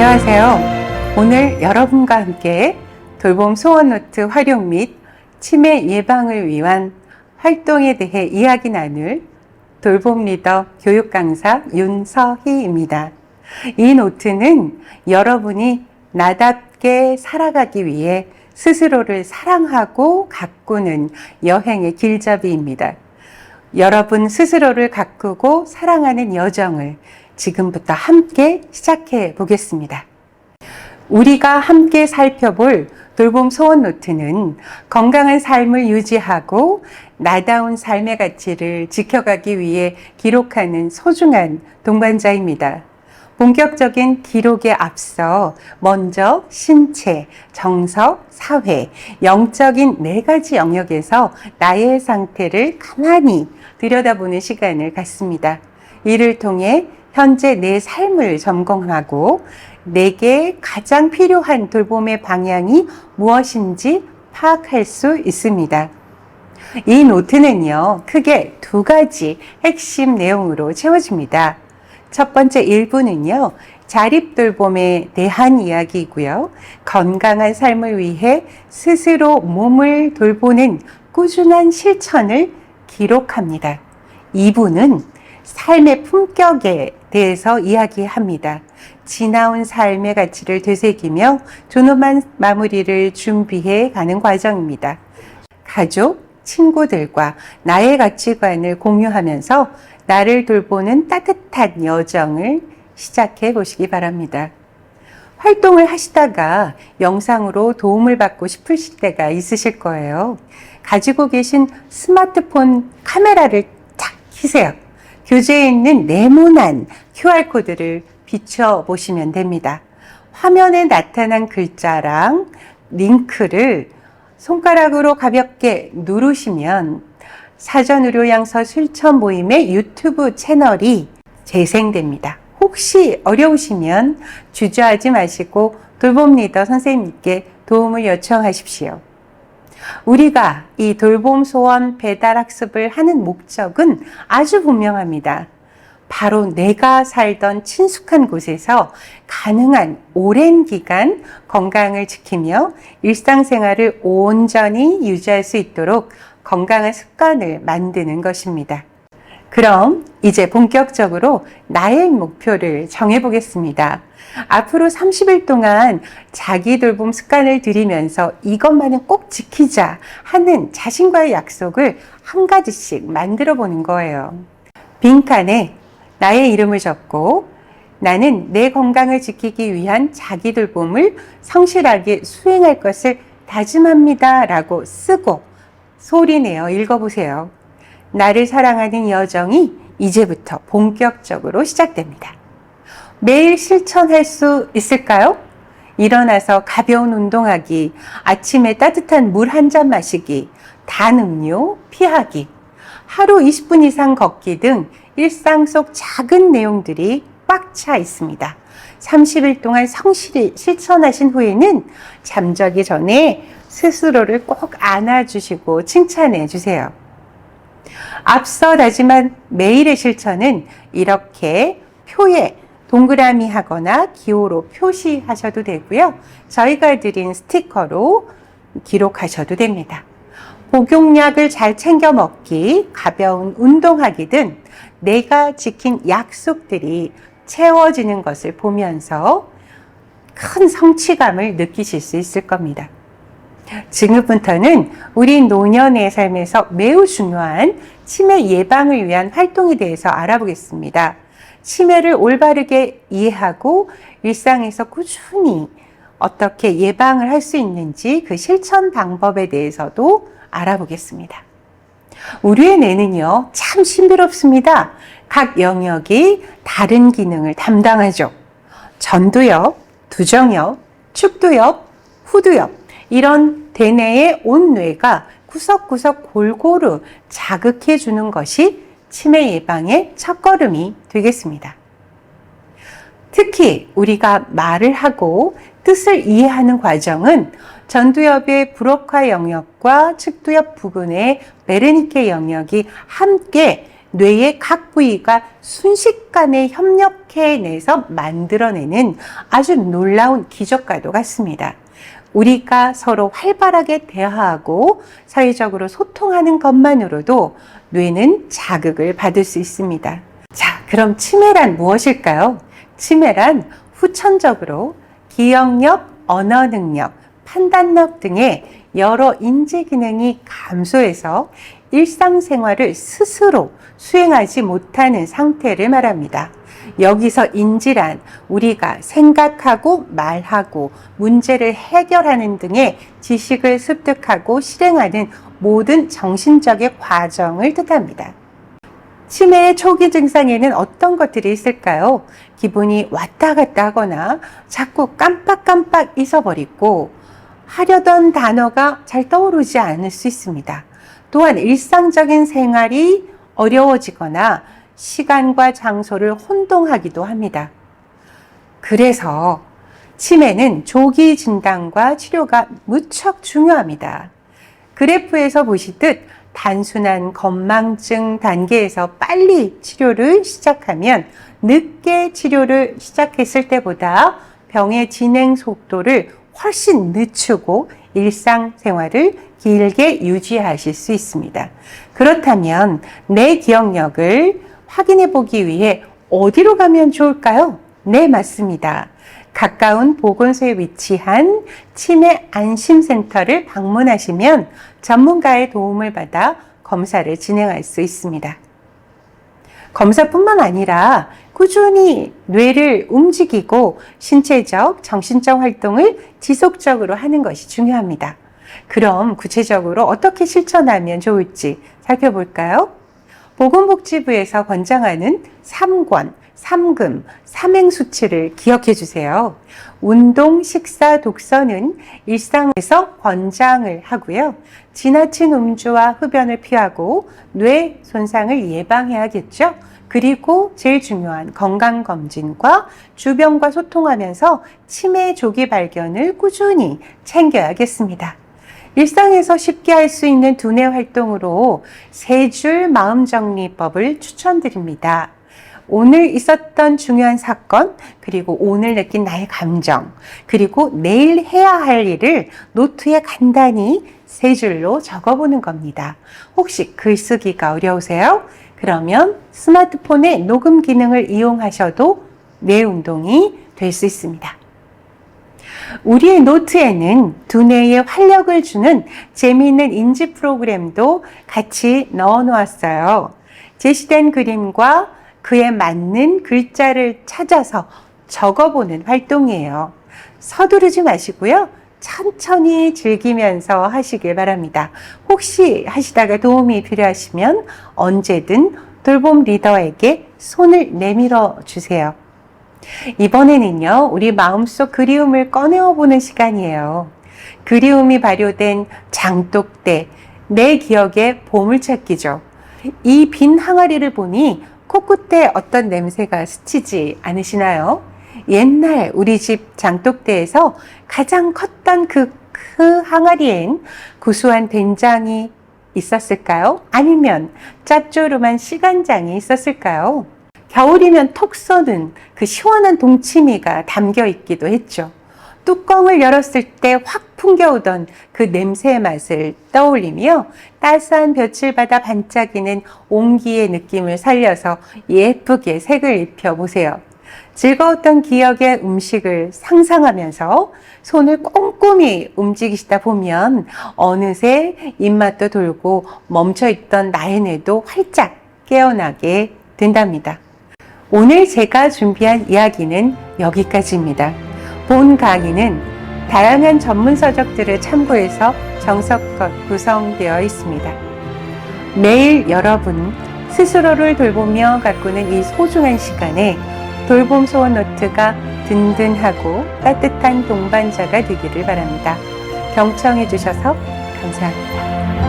안녕하세요. 오늘 여러분과 함께 돌봄 소원 노트 활용 및 치매 예방을 위한 활동에 대해 이야기 나눌 돌봄 리더 교육 강사 윤서희입니다. 이 노트는 여러분이 나답게 살아가기 위해 스스로를 사랑하고 가꾸는 여행의 길잡이입니다. 여러분 스스로를 가꾸고 사랑하는 여정을 지금부터 함께 시작해 보겠습니다. 우리가 함께 살펴볼 돌봄 소원 노트는 건강한 삶을 유지하고 나다운 삶의 가치를 지켜가기 위해 기록하는 소중한 동반자입니다. 본격적인 기록에 앞서 먼저 신체, 정서, 사회, 영적인 4가지 영역에서 나의 상태를 가만히 들여다보는 시간을 갖습니다. 이를 통해 현재 내 삶을 점검하고 내게 가장 필요한 돌봄의 방향이 무엇인지 파악할 수 있습니다. 이 노트는요, 크게 2가지 핵심 내용으로 채워집니다. 첫 번째 일부는요, 자립돌봄에 대한 이야기이고요. 건강한 삶을 위해 스스로 몸을 돌보는 꾸준한 실천을 기록합니다. 2부는 삶의 품격에 대해서 이야기합니다. 지나온 삶의 가치를 되새기며 존엄한 마무리를 준비해 가는 과정입니다. 가족, 친구들과 나의 가치관을 공유하면서 나를 돌보는 따뜻한 여정을 시작해 보시기 바랍니다. 활동을 하시다가 영상으로 도움을 받고 싶으실 때가 있으실 거예요. 가지고 계신 스마트폰 카메라를 탁 켜세요. 교재에 있는 네모난 QR코드를 비춰보시면 됩니다. 화면에 나타난 글자랑 링크를 손가락으로 가볍게 누르시면 사전의료양서 실천 모임의 유튜브 채널이 재생됩니다. 혹시 어려우시면 주저하지 마시고 돌봄 리더 선생님께 도움을 요청하십시오. 우리가 이 돌봄 소원 배달 학습을 하는 목적은 아주 분명합니다. 바로 내가 살던 친숙한 곳에서 가능한 오랜 기간 건강을 지키며 일상생활을 온전히 유지할 수 있도록 건강한 습관을 만드는 것입니다. 그럼 이제 본격적으로 나의 목표를 정해보겠습니다. 앞으로 30일 동안 자기 돌봄 습관을 들이면서 이것만은 꼭 지키자 하는 자신과의 약속을 한 가지씩 만들어 보는 거예요. 빈칸에 나의 이름을 적고 나는 내 건강을 지키기 위한 자기 돌봄을 성실하게 수행할 것을 다짐합니다 라고 쓰고 소리내어 읽어보세요. 나를 사랑하는 여정이 이제부터 본격적으로 시작됩니다. 매일 실천할 수 있을까요? 일어나서 가벼운 운동하기, 아침에 따뜻한 물 한 잔 마시기, 단 음료 피하기, 하루 20분 이상 걷기 등 일상 속 작은 내용들이 꽉 차 있습니다. 30일 동안 성실히 실천하신 후에는 잠자기 전에 스스로를 꼭 안아주시고 칭찬해 주세요. 앞서 다짐한 매일의 실천은 이렇게 표에 동그라미 하거나 기호로 표시하셔도 되고요. 저희가 드린 스티커로 기록하셔도 됩니다. 복용약을 잘 챙겨 먹기, 가벼운 운동하기 등 내가 지킨 약속들이 채워지는 것을 보면서 큰 성취감을 느끼실 수 있을 겁니다. 지금부터는 우리 노년의 삶에서 매우 중요한 치매 예방을 위한 활동에 대해서 알아보겠습니다. 치매를 올바르게 이해하고 일상에서 꾸준히 어떻게 예방을 할 수 있는지 그 실천 방법에 대해서도 알아보겠습니다. 우리의 뇌는요, 참 신비롭습니다. 각 영역이 다른 기능을 담당하죠. 전두엽, 두정엽, 축두엽, 후두엽 이런 대뇌의 온 뇌가 구석구석 골고루 자극해 주는 것이 치매 예방의 첫걸음이 되겠습니다. 특히 우리가 말을 하고 뜻을 이해하는 과정은 전두엽의 브로카 영역과 측두엽 부근의 베르니케 영역이 함께 뇌의 각 부위가 순식간에 협력해 해내서 만들어내는 아주 놀라운 기적과도 같습니다. 우리가 서로 활발하게 대화하고 사회적으로 소통하는 것만으로도 뇌는 자극을 받을 수 있습니다. 자, 그럼 치매란 무엇일까요? 치매란 후천적으로 기억력, 언어 능력, 판단력 등의 여러 인지 기능이 감소해서 일상생활을 스스로 수행하지 못하는 상태를 말합니다. 여기서 인지란 우리가 생각하고 말하고 문제를 해결하는 등의 지식을 습득하고 실행하는 모든 정신적인 과정을 뜻합니다. 치매의 초기 증상에는 어떤 것들이 있을까요? 기분이 왔다 갔다 하거나 자꾸 깜빡깜빡 잊어버리고 하려던 단어가 잘 떠오르지 않을 수 있습니다. 또한 일상적인 생활이 어려워지거나 시간과 장소를 혼동하기도 합니다. 그래서 치매는 조기 진단과 치료가 무척 중요합니다. 그래프에서 보시듯 단순한 건망증 단계에서 빨리 치료를 시작하면 늦게 치료를 시작했을 때보다 병의 진행 속도를 훨씬 늦추고 일상생활을 길게 유지하실 수 있습니다. 그렇다면 내 기억력을 확인해 보기 위해 어디로 가면 좋을까요? 네, 맞습니다. 가까운 보건소에 위치한 치매 안심센터를 방문하시면 전문가의 도움을 받아 검사를 진행할 수 있습니다. 검사뿐만 아니라 꾸준히 뇌를 움직이고 신체적, 정신적 활동을 지속적으로 하는 것이 중요합니다. 그럼 구체적으로 어떻게 실천하면 좋을지 살펴볼까요? 보건복지부에서 권장하는 3권, 3금, 3행 수치를 기억해 주세요. 운동, 식사, 독서는 일상에서 권장을 하고요. 지나친 음주와 흡연을 피하고 뇌 손상을 예방해야겠죠. 그리고 제일 중요한 건강검진과 주변과 소통하면서 치매 조기 발견을 꾸준히 챙겨야겠습니다. 일상에서 쉽게 할 수 있는 두뇌 활동으로 3줄 마음정리법을 추천드립니다. 오늘 있었던 중요한 사건, 그리고 오늘 느낀 나의 감정, 그리고 내일 해야 할 일을 노트에 간단히 3줄로 적어보는 겁니다. 혹시 글쓰기가 어려우세요? 그러면 스마트폰의 녹음 기능을 이용하셔도 뇌 운동이 될 수 있습니다. 우리의 노트에는 두뇌에 활력을 주는 재미있는 인지 프로그램도 같이 넣어 놓았어요. 제시된 그림과 그에 맞는 글자를 찾아서 적어보는 활동이에요. 서두르지 마시고요. 천천히 즐기면서 하시길 바랍니다. 혹시 하시다가 도움이 필요하시면 언제든 돌봄 리더에게 손을 내밀어 주세요. 이번에는요, 우리 마음속 그리움을 꺼내어 보는 시간이에요. 그리움이 발효된 장독대, 내 기억의 보물찾기죠. 이 빈 항아리를 보니 코끝에 어떤 냄새가 스치지 않으시나요? 옛날 우리 집 장독대에서 가장 컸던 그 항아리엔 구수한 된장이 있었을까요? 아니면 짭조름한 시간장이 있었을까요? 겨울이면 톡 쏘는 그 시원한 동치미가 담겨 있기도 했죠. 뚜껑을 열었을 때 확 풍겨오던 그 냄새의 맛을 떠올리며 따스한 볕을 받아 반짝이는 온기의 느낌을 살려서 예쁘게 색을 입혀보세요. 즐거웠던 기억의 음식을 상상하면서 손을 꼼꼼히 움직이시다 보면 어느새 입맛도 돌고 멈춰있던 나의 뇌도 활짝 깨어나게 된답니다. 오늘 제가 준비한 이야기는 여기까지입니다. 본 강의는 다양한 전문 서적들을 참고해서 정석껏 구성되어 있습니다. 매일 여러분 스스로를 돌보며 가꾸는 이 소중한 시간에 돌봄 소원 노트가 든든하고 따뜻한 동반자가 되기를 바랍니다. 경청해 주셔서 감사합니다.